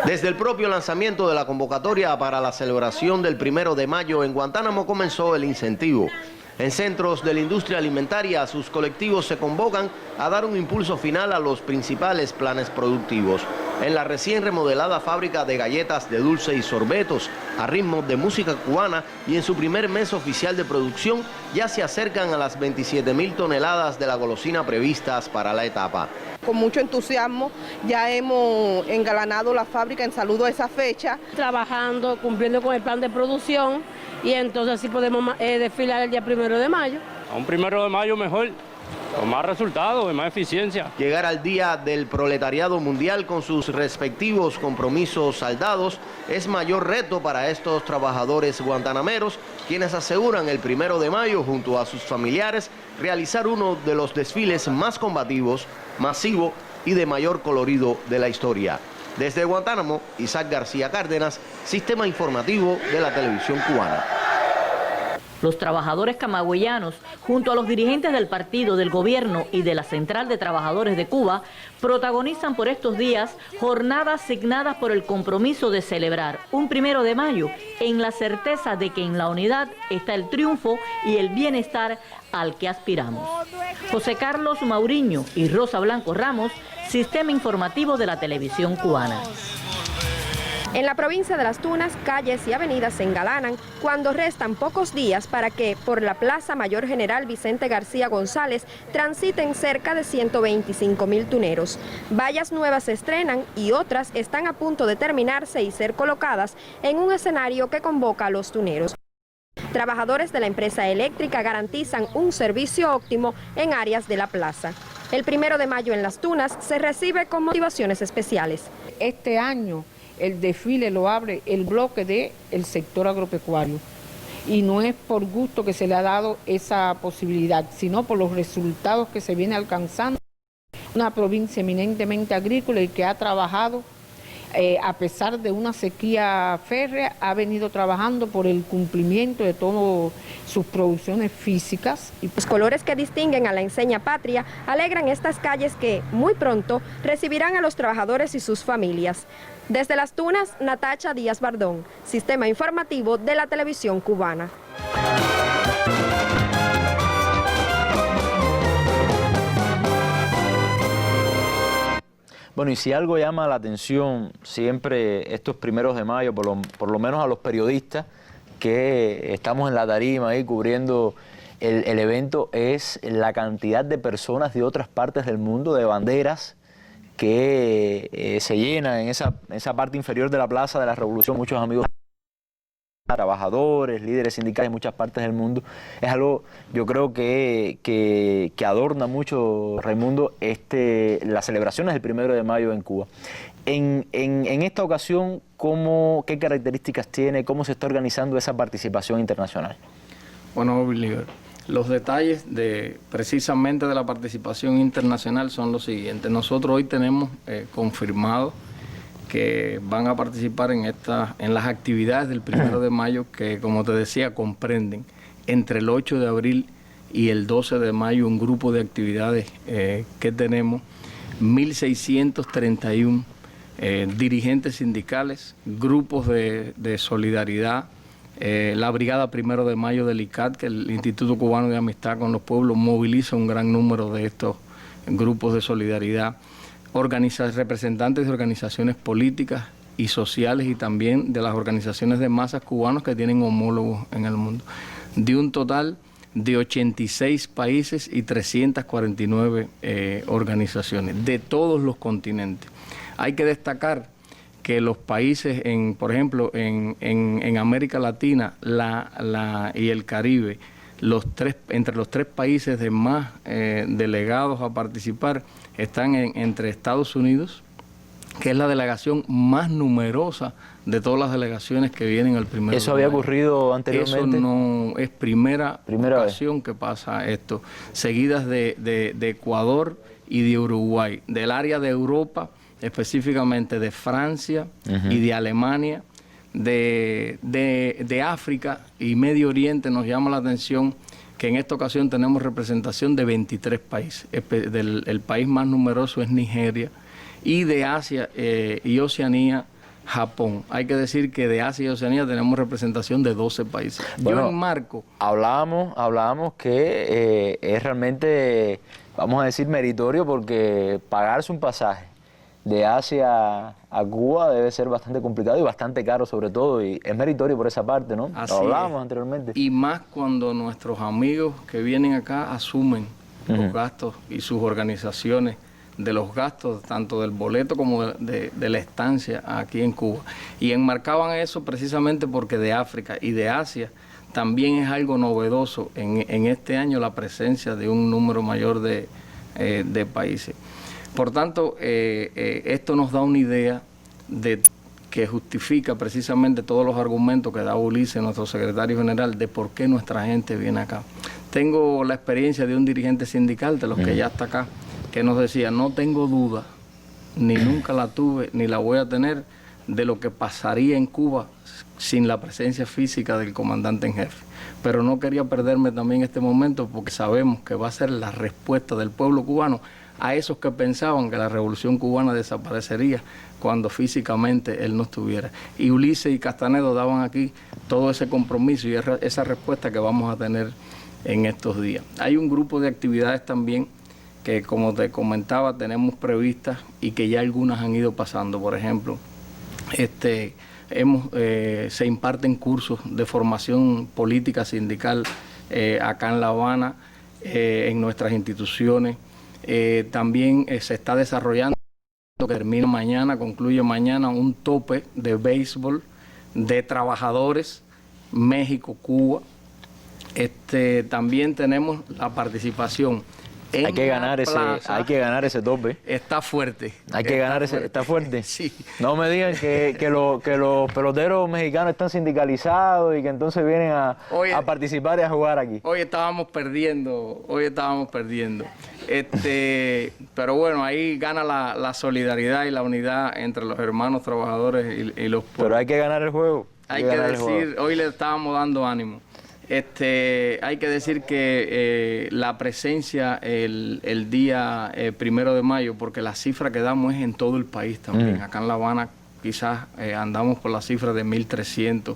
Desde el propio lanzamiento de la convocatoria para la celebración del 1 de mayo en Guantánamo comenzó el incentivo. En centros de la industria alimentaria, sus colectivos se convocan a dar un impulso final a los principales planes productivos. en la recién remodelada fábrica de galletas de dulce y sorbetos a ritmo de música cubana, y en su primer mes oficial de producción ya se acercan a las 27.000 toneladas de la golosina previstas para la etapa. Con mucho entusiasmo ya hemos engalanado la fábrica en saludo a esa fecha. Trabajando, cumpliendo con el plan de producción, y entonces así podemos desfilar el día 1 de mayo. A un 1 de mayo mejor, con más resultados y más eficiencia. Llegar al Día del Proletariado Mundial con sus respectivos compromisos saldados es mayor reto para estos trabajadores guantanameros, quienes aseguran el 1 de mayo junto a sus familiares realizar uno de los desfiles más combativos, masivo y de mayor colorido de la historia. Desde Guantánamo, Isaac García Cárdenas, Sistema Informativo de la Televisión Cubana. Los trabajadores camagüeyanos, junto a los dirigentes del partido, del gobierno y de la Central de Trabajadores de Cuba, protagonizan por estos días jornadas signadas por el compromiso de celebrar un 1 de mayo en la certeza de que en la unidad está el triunfo y el bienestar al que aspiramos. José Carlos Mauriño y Rosa Blanco Ramos, Sistema Informativo de la Televisión Cubana. En la provincia de Las Tunas, calles y avenidas se engalanan cuando restan pocos días para que por la Plaza Mayor General Vicente García González transiten cerca de 125.000 tuneros. Vallas nuevas se estrenan y otras están a punto de terminarse y ser colocadas en un escenario que convoca a los tuneros. Trabajadores de la empresa eléctrica garantizan un servicio óptimo en áreas de la plaza. El 1 de mayo en Las Tunas se recibe con motivaciones especiales. Este año el desfile lo abre el bloque del sector agropecuario, y no es por gusto que se le ha dado esa posibilidad, sino por los resultados que se viene alcanzando. Una provincia eminentemente agrícola y que ha trabajado, a pesar de una sequía férrea, ha venido trabajando por el cumplimiento de todas sus producciones físicas. Los colores que distinguen a la enseña patria alegran estas calles que muy pronto recibirán a los trabajadores y sus familias. Desde Las Tunas, Natacha Díaz Bardón, Sistema Informativo de la Televisión Cubana. Bueno, y si algo llama la atención siempre estos 1 de mayo, por lo menos a los periodistas que estamos en la tarima ahí cubriendo el evento, es la cantidad de personas de otras partes del mundo, de banderas, que se llena en esa parte inferior de la Plaza de la Revolución. Muchos amigos, trabajadores, líderes sindicales de muchas partes del mundo. Es algo, yo creo que adorna mucho, Raimundo, las celebraciones del 1 de mayo en Cuba. En esta ocasión, ¿qué características tiene? ¿Cómo se está organizando esa participación internacional? Bueno, Oliver, los detalles precisamente de la participación internacional son los siguientes. Nosotros hoy tenemos confirmado que van a participar en las actividades del 1 de mayo, que, como te decía, comprenden entre el 8 de abril y el 12 de mayo un grupo de actividades que tenemos 1.631 dirigentes sindicales, grupos de solidaridad, la Brigada 1 de mayo del ICAT, que el Instituto Cubano de Amistad con los Pueblos moviliza un gran número de estos grupos de solidaridad, representantes de organizaciones políticas y sociales y también de las organizaciones de masas cubanos que tienen homólogos en el mundo, de un total de 86 países y 349 organizaciones de todos los continentes. Hay que destacar que los países, por ejemplo, en América Latina y el Caribe, entre los 3 países de más delegados a participar están entre Estados Unidos, que es la delegación más numerosa de todas las delegaciones que vienen al 1 de mayo. ¿Eso había ocurrido anteriormente? Eso no es primera ocasión que pasa esto, seguidas de Ecuador y de Uruguay, del área de Europa, específicamente de Francia y de Alemania, de África y Medio Oriente. Nos llama la atención que en esta ocasión tenemos representación de 23 países. El país más numeroso es Nigeria, y de Asia y Oceanía, Japón. Hay que decir que de Asia y Oceanía tenemos representación de 12 países. Bueno, yo enmarco. Hablábamos que es realmente, vamos a decir, meritorio, porque pagarse un pasaje de Asia a Cuba debe ser bastante complicado y bastante caro sobre todo, y es meritorio por esa parte, ¿no? Lo hablábamos anteriormente. Y más cuando nuestros amigos que vienen acá asumen los gastos y sus organizaciones de los gastos, tanto del boleto como de la estancia aquí en Cuba. Y enmarcaban eso precisamente porque de África y de Asia también es algo novedoso en este año la presencia de un número mayor de países. Por tanto, esto nos da una idea de que justifica precisamente todos los argumentos que da Ulises, nuestro secretario general, de por qué nuestra gente viene acá. Tengo la experiencia de un dirigente sindical, de los que ya está acá, que nos decía, no tengo duda, ni nunca la tuve, ni la voy a tener, de lo que pasaría en Cuba sin la presencia física del comandante en jefe. Pero no quería perderme también este momento porque sabemos que va a ser la respuesta del pueblo cubano a esos que pensaban que la revolución cubana desaparecería cuando físicamente él no estuviera. Y Ulises y Castanedo daban aquí todo ese compromiso y esa respuesta que vamos a tener en estos días. Hay un grupo de actividades también que, como te comentaba, tenemos previstas y que ya algunas han ido pasando. Por ejemplo, se imparten cursos de formación política sindical acá en La Habana, en nuestras instituciones. También se está desarrollando, que termina mañana, concluye mañana, un tope de béisbol de trabajadores México-Cuba. También tenemos la participación. Hay que ganar ese tope. Está fuerte. Está fuerte. Sí. No me digan que los peloteros mexicanos están sindicalizados y que entonces vienen a participar y a jugar aquí. Hoy estábamos perdiendo. Pero bueno, ahí gana la solidaridad y la unidad entre los hermanos trabajadores y los pueblos. Pero hay que ganar el juego. Hay que decir, hoy le estábamos dando ánimo. Hay que decir que la presencia el día 1 de mayo, porque la cifra que damos es en todo el país también. Acá en La Habana quizás andamos por la cifra de 1.300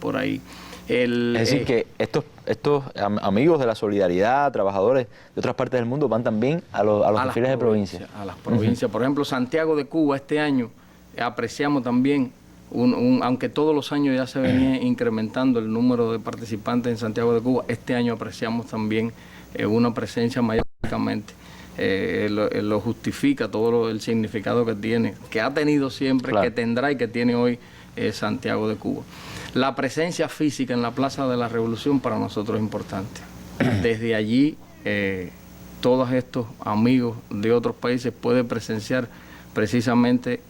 por ahí. Es decir, que estos amigos de la solidaridad, trabajadores de otras partes del mundo, van también a los desfiles de provincia. A las provincias. Por ejemplo, Santiago de Cuba este año apreciamos también, aunque todos los años ya se venía incrementando el número de participantes en Santiago de Cuba, este año apreciamos también una presencia mayor. Lo justifica todo el significado que tiene, que ha tenido siempre, claro, que tendrá y que tiene hoy Santiago de Cuba. La presencia física en la Plaza de la Revolución para nosotros es importante. Desde allí, todos estos amigos de otros países pueden presenciar precisamente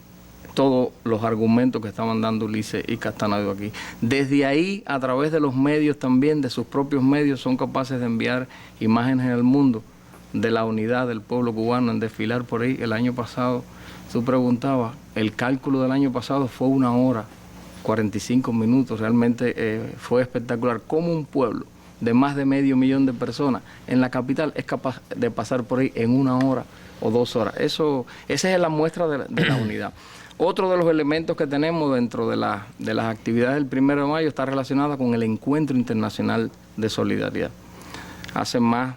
todos los argumentos que estaban dando Ulises y Castanedo aquí. Desde ahí, a través de los medios también, de sus propios medios, son capaces de enviar imágenes al mundo de la unidad del pueblo cubano en desfilar por ahí. El año pasado, tú preguntabas, el cálculo del año pasado fue 1 hora, 45 minutos. Realmente fue espectacular. Cómo un pueblo de más de 500.000 de personas en la capital es capaz de pasar por ahí en 1 hora o 2 horas. Esa es la muestra de la unidad. Otro de los elementos que tenemos dentro de las actividades del 1 de mayo está relacionada con el Encuentro Internacional de Solidaridad. Hace más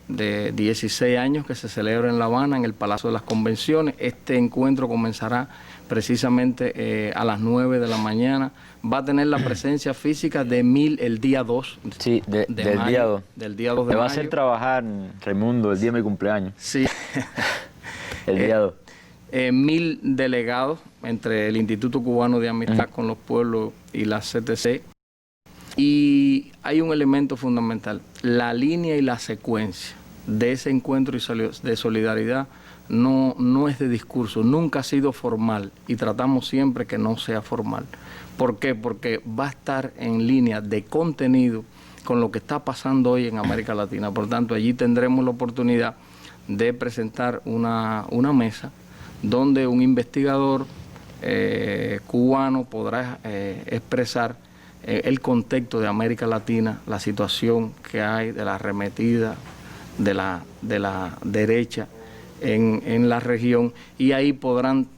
de 16 años que se celebra en La Habana, en el Palacio de las Convenciones. Este encuentro comenzará precisamente a las 9 de la mañana. Va a tener la presencia física de 1.000 el día 2. Sí, del día 2. Del día 2 de mayo. Me va a hacer trabajar, Raimundo, el día de mi cumpleaños. Sí. El día 2. 1.000 delegados entre el Instituto Cubano de Amistad con los Pueblos y la CTC. Y hay un elemento fundamental, la línea y la secuencia de ese encuentro de solidaridad no es de discurso, nunca ha sido formal y tratamos siempre que no sea formal. ¿Por qué? Porque va a estar en línea de contenido con lo que está pasando hoy en América Latina. Por tanto, allí tendremos la oportunidad de presentar una mesa donde un investigador cubano podrá expresar el contexto de América Latina, la situación que hay de la arremetida de la derecha en la región, y ahí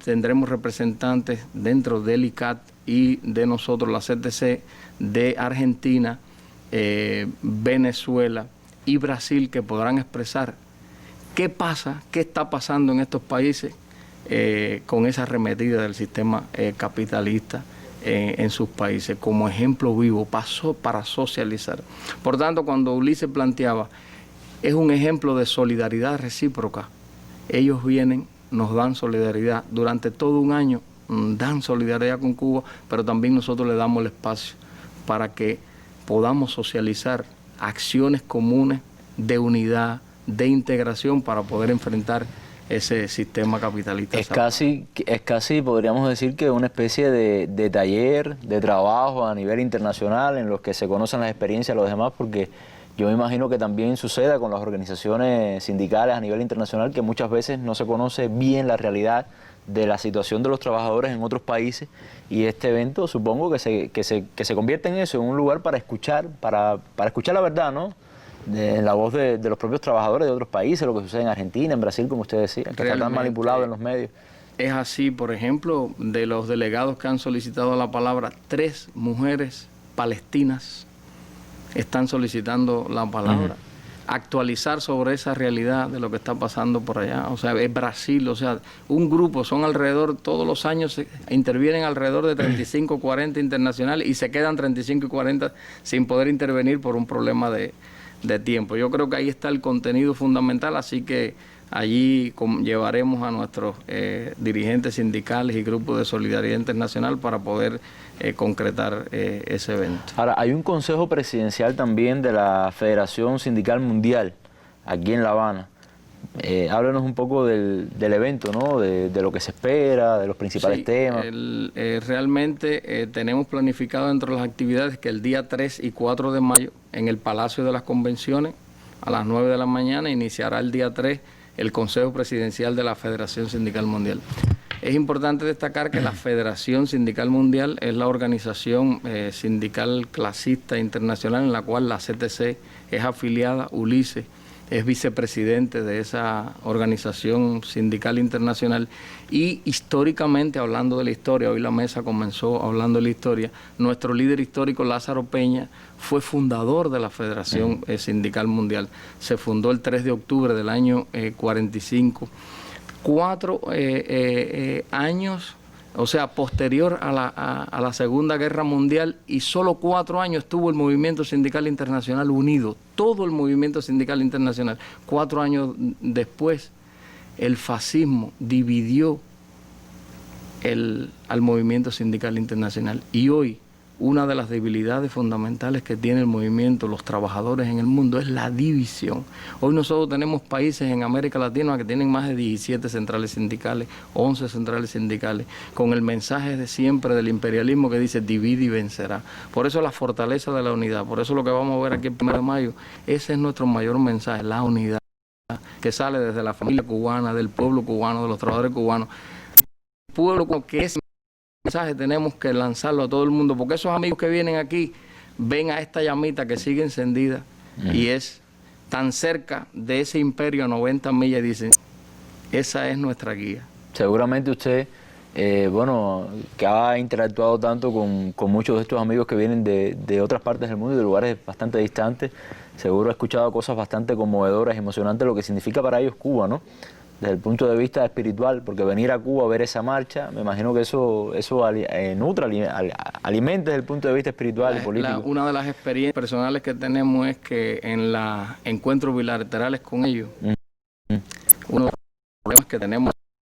tendremos representantes dentro del ICAT y de nosotros, la CTC, de Argentina, Venezuela y Brasil, que podrán expresar qué pasa, qué está pasando en estos países con esa arremetida del sistema capitalista en sus países, como ejemplo vivo, pasó para socializar. Por tanto, cuando Ulises planteaba, es un ejemplo de solidaridad recíproca. Ellos vienen, nos dan solidaridad durante todo un año, dan solidaridad con Cuba, pero también nosotros le damos el espacio para que podamos socializar acciones comunes de unidad, de integración para poder enfrentar ese sistema capitalista. Es casi, podríamos decir que una especie de taller, de trabajo a nivel internacional en los que se conocen las experiencias de los demás, porque yo me imagino que también suceda con las organizaciones sindicales a nivel internacional, que muchas veces no se conoce bien la realidad de la situación de los trabajadores en otros países, y este evento supongo que se convierte en eso, en un lugar para escuchar la verdad, ¿no? En la voz de los propios trabajadores de otros países, lo que sucede en Argentina, en Brasil, como usted decía, que está tan manipulado en los medios. Es así, por ejemplo, de los delegados que han solicitado la palabra, 3 mujeres palestinas están solicitando la palabra. Actualizar sobre esa realidad de lo que está pasando por allá. O sea, es Brasil, o sea, un grupo, son alrededor, todos los años intervienen alrededor de 35, 40 internacionales y se quedan 35 y 40 sin poder intervenir por un problema de tiempo. Yo creo que ahí está el contenido fundamental, así que allí llevaremos a nuestros dirigentes sindicales y grupos de solidaridad internacional para poder concretar ese evento. Ahora, hay un consejo presidencial también de la Federación Sindical Mundial aquí en La Habana. Háblenos un poco del evento, ¿no? De lo que se espera, de los principales temas. Realmente tenemos planificado dentro de las actividades que el día 3 y 4 de mayo en el Palacio de las Convenciones a las 9 de la mañana iniciará el día 3 el Consejo Presidencial de la Federación Sindical Mundial. Es importante destacar que la Federación Sindical Mundial es la organización sindical clasista internacional en la cual la CTC es afiliada, Ulises es vicepresidente de esa organización sindical internacional, y históricamente, hablando de la historia, hoy la mesa comenzó hablando de la historia, nuestro líder histórico Lázaro Peña fue fundador de la Federación Sindical Mundial. Se fundó el 3 de octubre del año 45. 4 años, o sea, posterior a la Segunda Guerra Mundial, y solo 4 años estuvo el movimiento sindical internacional unido, todo el movimiento sindical internacional. 4 años después, el fascismo dividió al movimiento sindical internacional, y hoy una de las debilidades fundamentales que tiene el movimiento, los trabajadores en el mundo, es la división. Hoy nosotros tenemos países en América Latina que tienen más de 17 centrales sindicales, 11 centrales sindicales, con el mensaje de siempre del imperialismo que dice divide y vencerá. Por eso la fortaleza de la unidad, por eso lo que vamos a ver aquí el 1 de mayo, ese es nuestro mayor mensaje, la unidad que sale desde la familia cubana, del pueblo cubano, de los trabajadores cubanos. El pueblo que es mensaje tenemos que lanzarlo a todo el mundo, porque esos amigos que vienen aquí ven a esta llamita que sigue encendida y es tan cerca de ese imperio a 90 millas, y dicen, esa es nuestra guía. Seguramente usted, bueno, que ha interactuado tanto con muchos de estos amigos que vienen de otras partes del mundo y de lugares bastante distantes, seguro ha escuchado cosas bastante conmovedoras y emocionantes, lo que significa para ellos Cuba, ¿no? Desde el punto de vista espiritual, porque venir a Cuba a ver esa marcha, me imagino que eso nutre, alimenta desde el punto de vista espiritual y político. Una de las experiencias personales que tenemos es que en los encuentros bilaterales con ellos, uno de los problemas que tenemos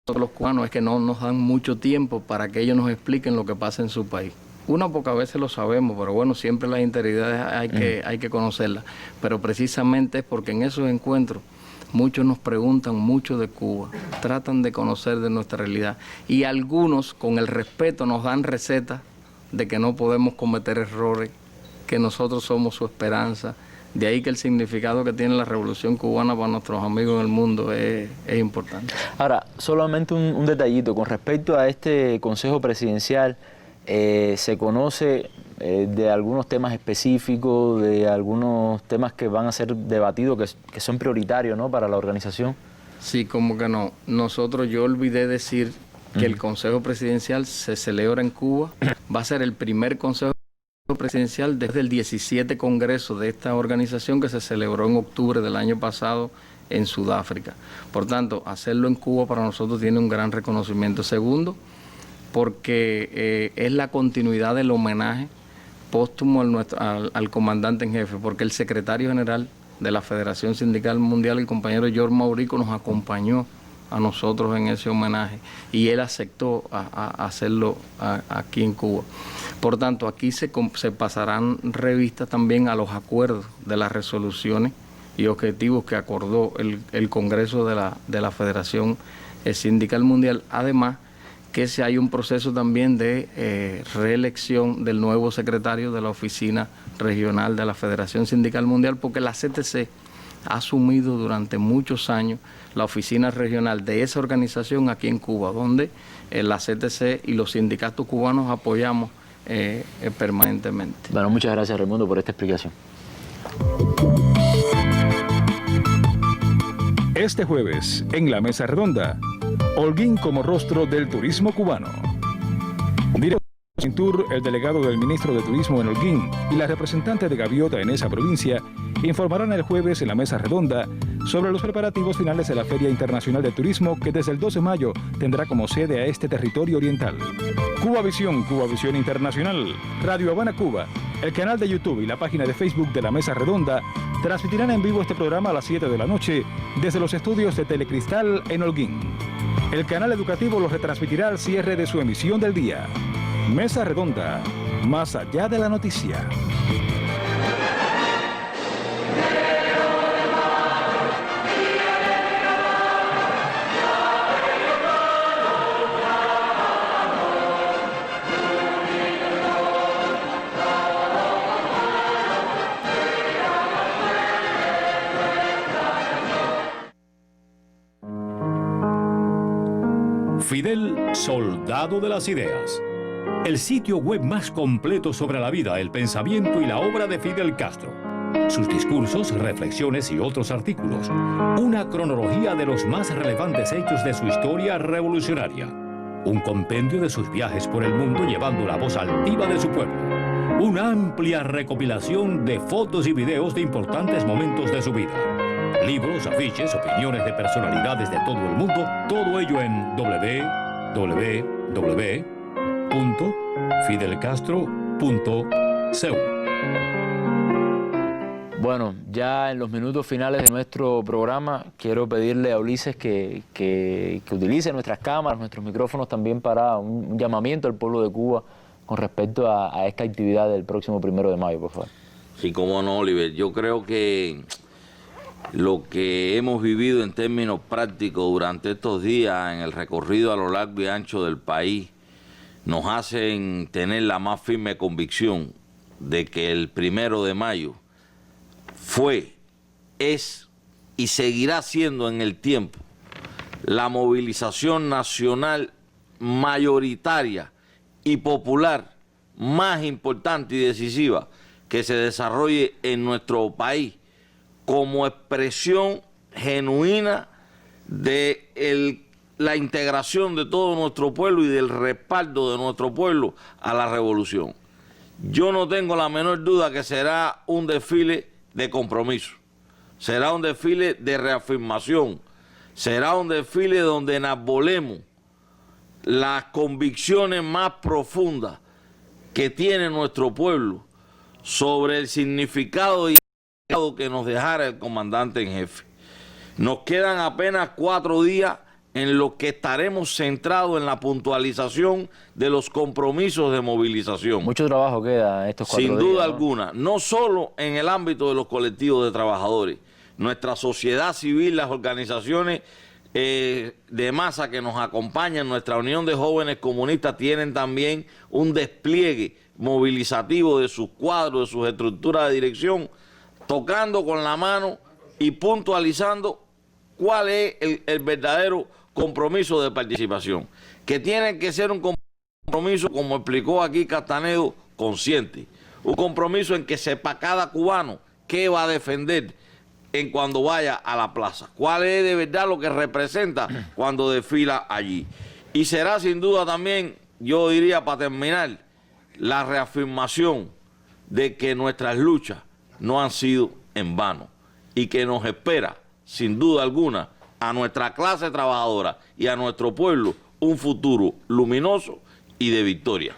nosotros los cubanos es que no nos dan mucho tiempo para que ellos nos expliquen lo que pasa en su país. Una pocas veces lo sabemos, pero bueno, siempre las interioridades hay que conocerlas. Pero precisamente es porque en esos encuentros muchos nos preguntan mucho de Cuba, tratan de conocer de nuestra realidad, y algunos con el respeto nos dan recetas de que no podemos cometer errores, que nosotros somos su esperanza. De ahí que el significado que tiene la Revolución Cubana para nuestros amigos en el mundo es importante. Ahora, solamente un detallito con respecto a este Consejo Presidencial. ¿Se conoce de algunos temas específicos, de algunos temas que van a ser debatidos, que son prioritarios, ¿no?, para la organización? Sí, como que no. Yo olvidé decir que el Consejo Presidencial se celebra en Cuba. Va a ser el primer Consejo Presidencial desde el 17 Congreso de esta organización, que se celebró en octubre del año pasado en Sudáfrica. Por tanto, hacerlo en Cuba para nosotros tiene un gran reconocimiento. Segundo, porque es la continuidad del homenaje póstumo al comandante en jefe, porque el secretario general de la Federación Sindical Mundial, el compañero George Maurico, nos acompañó a nosotros en ese homenaje y él aceptó hacerlo aquí en Cuba. Por tanto, aquí se pasarán revistas también a los acuerdos de las resoluciones y objetivos que acordó el Congreso de la Federación Sindical Mundial. Además, que hay un proceso también de reelección del nuevo secretario de la Oficina Regional de la Federación Sindical Mundial, porque la CTC ha asumido durante muchos años la oficina regional de esa organización aquí en Cuba, donde la CTC y los sindicatos cubanos apoyamos permanentemente. Bueno, muchas gracias, Raimundo, por esta explicación. Este jueves, en la Mesa Redonda, Holguín como rostro del turismo cubano. Director de Cintur, el delegado del ministro de Turismo en Holguín y la representante de Gaviota en esa provincia informarán el jueves en la Mesa Redonda sobre los preparativos finales de la Feria Internacional de Turismo que desde el 12 de mayo tendrá como sede a este territorio oriental. Cuba Visión Internacional, Radio Habana Cuba, el canal de YouTube y la página de Facebook de la Mesa Redonda transmitirán en vivo este programa a las 7 de la noche desde los estudios de Telecristal en Holguín. El canal educativo lo retransmitirá al cierre de su emisión del día. Mesa Redonda, más allá de la noticia. Fidel, soldado de las ideas. El sitio web más completo sobre la vida, el pensamiento y la obra de Fidel Castro. Sus discursos, reflexiones y otros artículos. Una cronología de los más relevantes hechos de su historia revolucionaria. Un compendio de sus viajes por el mundo llevando la voz altiva de su pueblo. Una amplia recopilación de fotos y videos de importantes momentos de su vida. Libros, afiches, opiniones de personalidades de todo el mundo, todo ello en www.fidelcastro.cu. Bueno, ya en los minutos finales de nuestro programa quiero pedirle a Ulises que utilice nuestras cámaras, nuestros micrófonos también para un llamamiento al pueblo de Cuba con respecto a esta actividad del próximo 1 de mayo, por favor. Sí, cómo no, Oliver. Yo creo que lo que hemos vivido en términos prácticos durante estos días en el recorrido a lo largo y ancho del país nos hacen tener la más firme convicción de que el 1 de mayo fue, es y seguirá siendo en el tiempo la movilización nacional mayoritaria y popular más importante y decisiva que se desarrolle en nuestro país como expresión genuina de la integración de todo nuestro pueblo y del respaldo de nuestro pueblo a la revolución. Yo no tengo la menor duda que será un desfile de compromiso, será un desfile de reafirmación, será un desfile donde enarbolemos las convicciones más profundas que tiene nuestro pueblo sobre el significado y que nos dejara el comandante en jefe. Nos quedan apenas 4 días en los que estaremos centrados en la puntualización de los compromisos de movilización. Mucho trabajo queda estos 4 días. Sin duda alguna, no solo en el ámbito de los colectivos de trabajadores, nuestra sociedad civil, las organizaciones de masa que nos acompañan, nuestra Unión de Jóvenes Comunistas tienen también un despliegue movilizativo de sus cuadros, de sus estructuras de dirección, tocando con la mano y puntualizando cuál es el verdadero compromiso de participación, que tiene que ser un compromiso, como explicó aquí Castanedo, consciente, un compromiso en que sepa cada cubano qué va a defender en cuando vaya a la plaza, cuál es de verdad lo que representa cuando desfila allí. Y será sin duda también, yo diría para terminar, la reafirmación de que nuestras luchas no han sido en vano y que nos espera sin duda alguna, a nuestra clase trabajadora y a nuestro pueblo un futuro luminoso y de victoria.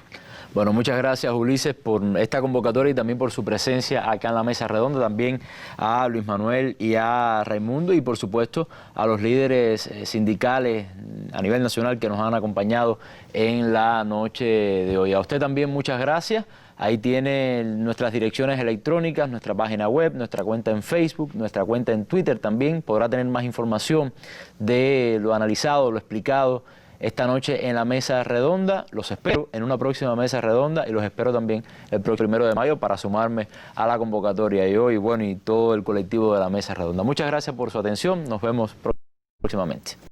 Bueno, muchas gracias, Ulises, por esta convocatoria y también por su presencia acá en la mesa redonda, también a Luis Manuel y a Raimundo y por supuesto a los líderes sindicales a nivel nacional que nos han acompañado en la noche de hoy. A usted también muchas gracias. Ahí tiene nuestras direcciones electrónicas, nuestra página web, nuestra cuenta en Facebook, nuestra cuenta en Twitter también. Podrá tener más información de lo analizado, lo explicado esta noche en la mesa redonda. Los espero en una próxima mesa redonda y los espero también el próximo 1 de mayo para sumarme a la convocatoria y hoy, bueno, y todo el colectivo de la mesa redonda. Muchas gracias por su atención. Nos vemos próximamente.